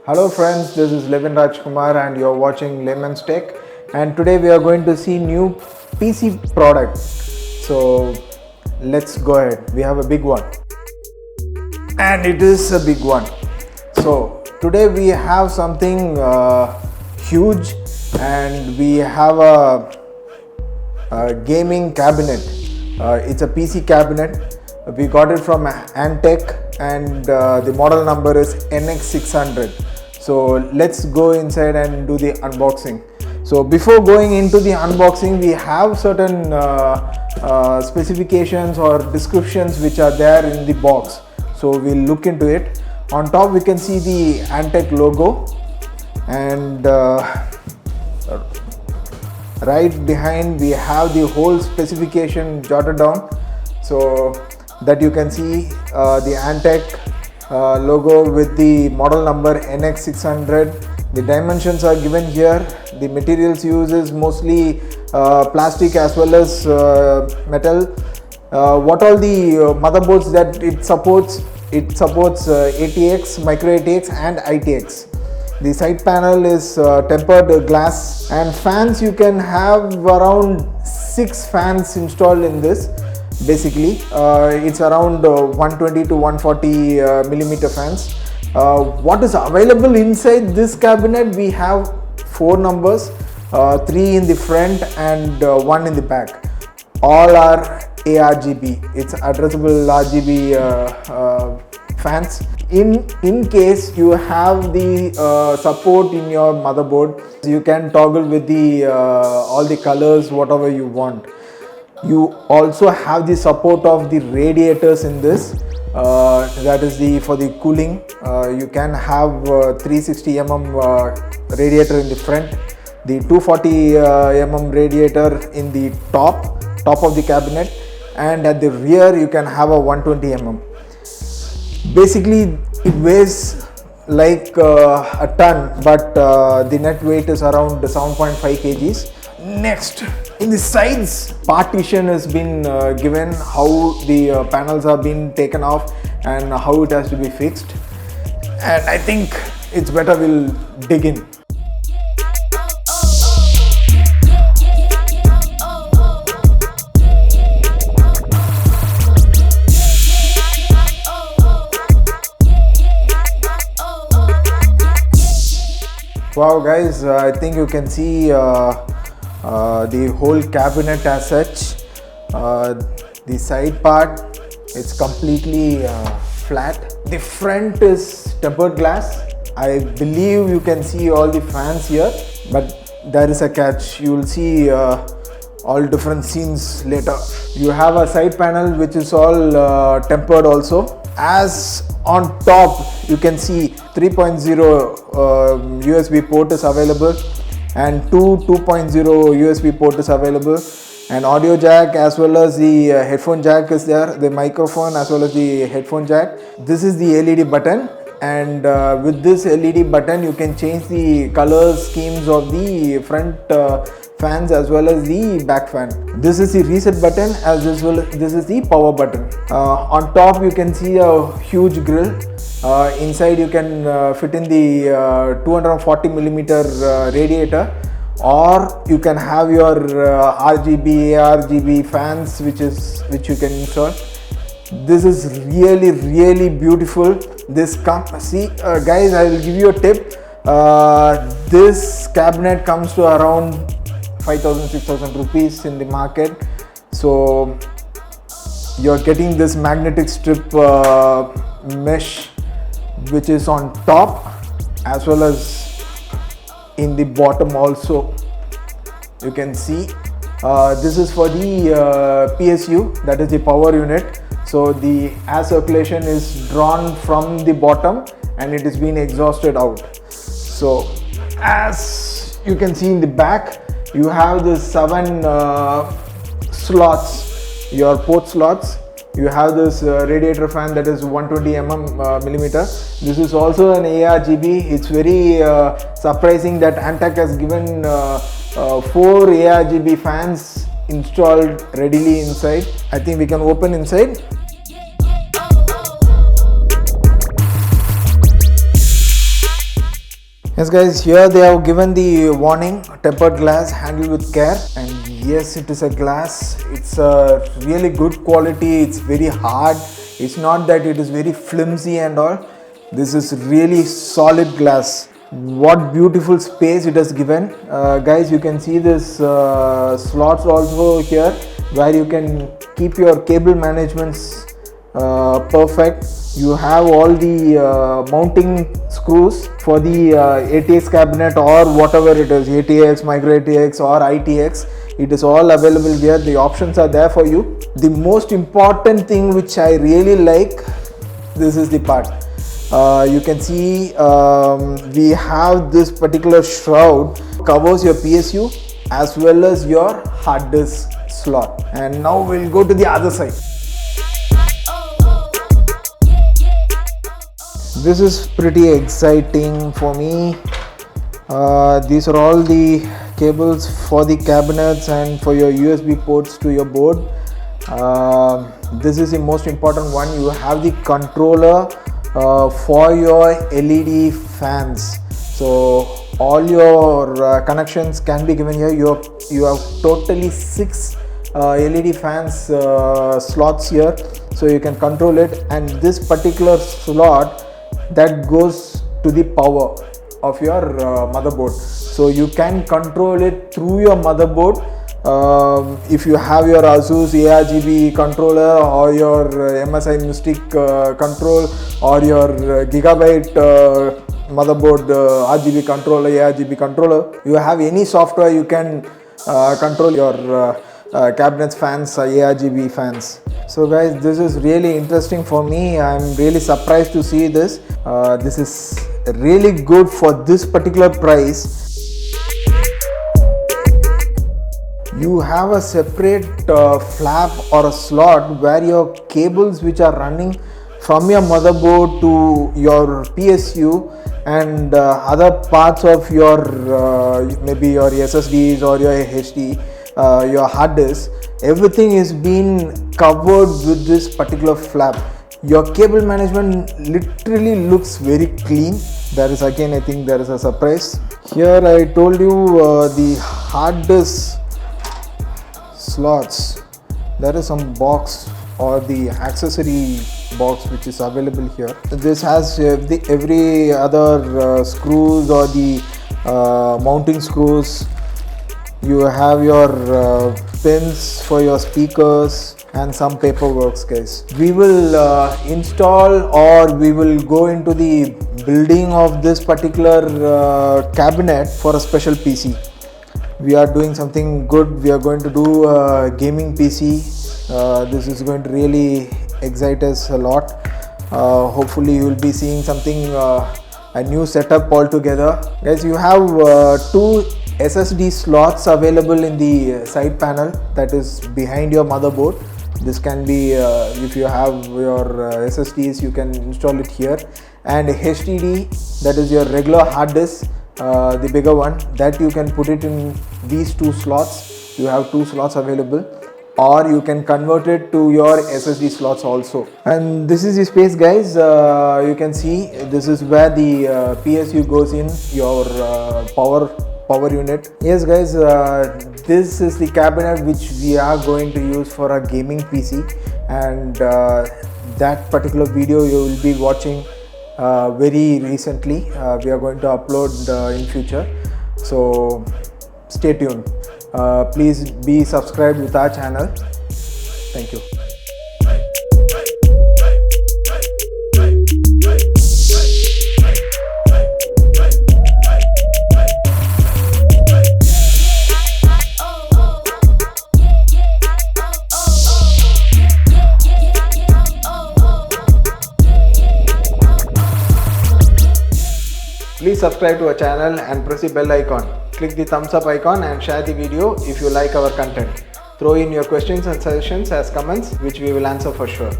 Hello friends, this is Levin Rajkumar and you're watching Layman's Tech, and today we are going to see new PC product. So let's go ahead. We have a big one and it is a big one. So today we have something huge, and we have a gaming cabinet. It's a PC cabinet. We got it from Antec and the model number is NX600. So let's go inside and do the unboxing. So before going into the unboxing, we have certain specifications or descriptions which are there in the box. So we'll look into it. On top we can see the Antec logo, and right behind we have the whole specification jotted down, so that you can see the Antec logo with the model number NX600. The dimensions are given here. The materials used is mostly plastic as well as metal. What all the motherboards that it supports? It supports ATX, micro ATX and ITX. The side panel is tempered glass, and fans, you can have around 6 fans installed in this. Basically it's around 120 to 140 millimeter fans. What is available inside this cabinet? We have 4 numbers, 3 in the front and 1 in the back. All are ARGB. It's addressable RGB fans. In case you have the support in your motherboard, you can toggle with the all the colors whatever you want. You also have the support of the radiators in this, that is for the cooling. You can have 360 mm radiator in the front, the 240 mm radiator in the top of the cabinet, and at the rear you can have a 120 mm. Basically it weighs like a ton, but the net weight is around 7.5 kgs. Next, in the sides, partition has been given, how the panels are being taken off and how it has to be fixed, and I think it's better we'll dig in. Wow guys, I think you can see the whole cabinet as such. The side part, it's completely flat. The front is tempered glass. I believe you can see all the fans here, but there is a catch. You will see all different scenes later. You have a side panel which is all tempered also. As on top you can see 3.0 USB port is available, and 2.0 USB port is available, and audio jack as well as the headphone jack is there, the microphone as well as the headphone jack. This is the LED button, and with this LED button you can change the color schemes of the front fans as well as the back fan. This is the reset button, as well as this is the power button. On top you can see a huge grill. Inside you can fit in the 240 millimeter radiator, or you can have your RGB, ARGB fans which you can install. This is really beautiful. This see guys, I will give you a tip. This cabinet comes to around 5,000-6,000 rupees in the market. So you're getting this magnetic strip mesh which is on top as well as in the bottom also. You can see this is for the PSU, that is the power unit. So the air circulation is drawn from the bottom and it is being exhausted out. So as you can see in the back, you have the 7 slots, your port slots. You have this radiator fan that is 120 millimeter. This is also an ARGB. It's very surprising that Antec has given 4 ARGB fans installed readily inside. I think we can open inside. Yes guys, here they have given the warning, tempered glass, handle with care. And yes, it is a glass. It's a really good quality. It's very hard. It's not that it is very flimsy and all. This is really solid glass. What beautiful space it has given. Guys, you can see this slots also here where you can keep your cable managements perfect. You have all the mounting screws for the ATX cabinet or whatever it is, ATX, Micro ATX or ITX. It is all available here. The options are there for you. The most important thing which I really like, this is the part. You can see we have this particular shroud covers your PSU as well as your hard disk slot. And now we'll go to the other side. This is pretty exciting for me. These are all the cables for the cabinets and for your USB ports to your board. This is the most important one. You have the controller for your LED fans. So all your connections can be given here. You have totally 6 LED fans slots here, so you can control it. And this particular slot that goes to the power of your motherboard, so you can control it through your motherboard. If you have your ASUS ARGB controller or your MSI Mystic control or your Gigabyte motherboard RGB controller, ARGB controller, you have any software, you can control your cabinets fans, ARGB fans. So guys, this is really interesting for me. I'm really surprised to see this. This is really good for this particular price. You have a separate flap or a slot where your cables which are running from your motherboard to your PSU and other parts of your maybe your SSDs or your HD, your hard disk, everything is being covered with this particular flap. Your cable management literally looks very clean. There is again, I think there is a surprise. Here I told you the hard disk slots. There is some box or the accessory box which is available here. This has every other screws or the mounting screws. You have your pins for your speakers and some paperwork, guys. We will install or we will go into the building of this particular cabinet for a special PC. We are doing something good. We are going to do a gaming PC. This is going to really excite us a lot. Hopefully you will be seeing something, a new setup altogether. Guys, you have 2 SSD slots available in the side panel that is behind your motherboard. This can be, if you have your SSDs, you can install it here. And HDD, that is your regular hard disk, the bigger one, that you can put it in these 2 slots. You have 2 slots available, or you can convert it to your SSD slots also. And this is the space, guys. You can see this is where the PSU goes in, your power unit. Yes guys, this is the cabinet which we are going to use for a gaming PC, and that particular video you will be watching very recently. We are going to upload in future, so stay tuned. Please be subscribed with our channel. Thank you. Please subscribe to our channel and press the bell icon. Click the thumbs up icon and share the video if you like our content. Throw in your questions and suggestions as comments, which we will answer for sure.